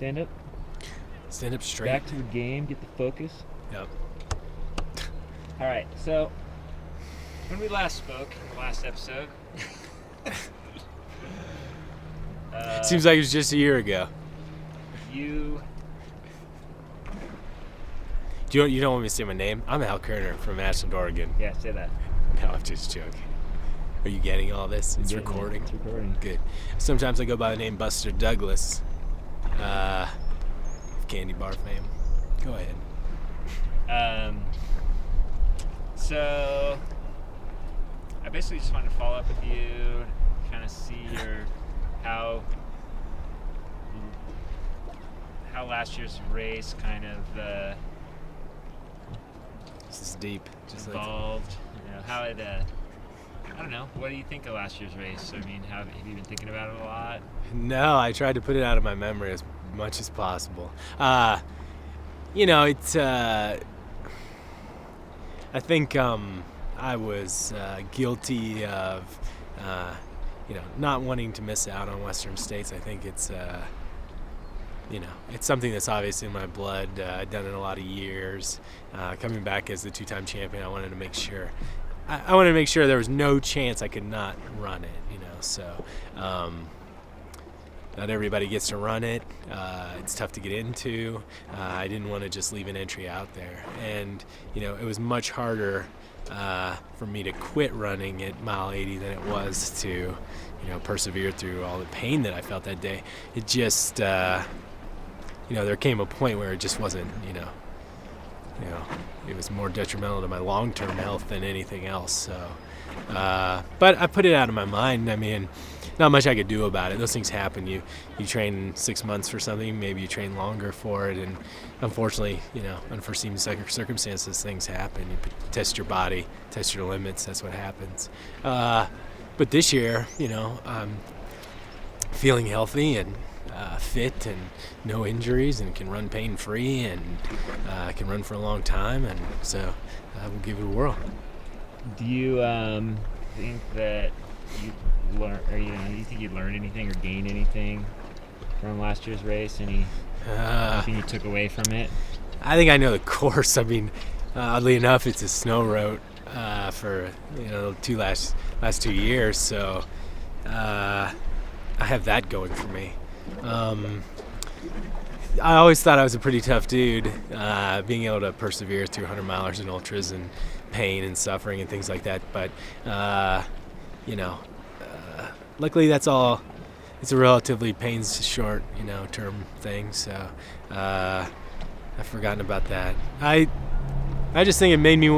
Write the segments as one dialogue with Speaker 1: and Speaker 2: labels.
Speaker 1: Stand up.
Speaker 2: Stand up straight.
Speaker 1: Back to the game. Get the focus.
Speaker 2: Yep.
Speaker 1: All right. So when we last spoke in the last episode,
Speaker 2: Seems like it was just a year ago.
Speaker 1: you
Speaker 2: You don't want me to say my name? I'm Al Koerner from Ashland, Oregon.
Speaker 1: yeah say that.
Speaker 2: No, I'm just joking. Are you getting all this? It's
Speaker 1: Getting it.
Speaker 2: recording?
Speaker 1: It's recording.
Speaker 2: Good. Sometimes I go by the name Buster Douglas. Candy bar fame. Go ahead.
Speaker 1: So I basically just wanted to follow up with you, kind of see how last year's race kind of
Speaker 2: This is deep. Just
Speaker 1: evolved. You know, how it. I don't know. What do you think of last year's race? I mean, have you been thinking about it a lot?
Speaker 2: No, I tried to put it out of my memory as much as possible. It's. I think I was guilty of, not wanting to miss out on Western States. I think it's, it's something that's obviously in my blood. I've done it a lot of years. Coming back as the two-time champion, I wanted to make sure. I wanted to make sure there was no chance I could not run it. So. Not everybody gets to run it. It's tough to get into. I didn't want to just leave an entry out there. And, it was much harder for me to quit running at mile 80 than it was to, persevere through all the pain that I felt that day. It just, there came a point where it just wasn't, it was more detrimental to my long-term health than anything else. So, but I put it out of my mind. I mean, not much I could do about it. Those things happen. You train 6 months for something, maybe you train longer for it, and unfortunately, unforeseen circumstances, things happen. You test your body, test your limits. That's what happens. But this year, I'm feeling healthy and fit and no injuries and can run pain-free and I can run for a long time, and so I will give it a whirl.
Speaker 1: Do you think that you learn, or do you think you learned anything or gained anything from last year's race? Anything you took away from it?
Speaker 2: I think I know the course. I mean, oddly enough, it's a snow road for the last 2 years, so I have that going for me. I always thought I was a pretty tough dude, being able to persevere through 100 milers and ultras and pain and suffering and things like that. But, luckily that's all, it's a relatively pain-short, term thing. So I've forgotten about that. I just think it made me,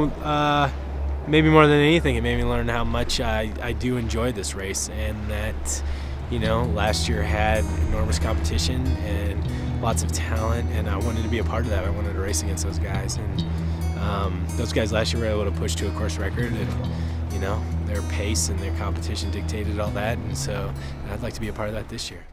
Speaker 2: maybe more than anything, it made me learn how much I do enjoy this race, and that, last year had enormous competition and lots of talent, and I wanted to be a part of that. I wanted to race against those guys, and those guys last year were able to push to a course record, and their pace and their competition dictated all that, and so I'd like to be a part of that this year.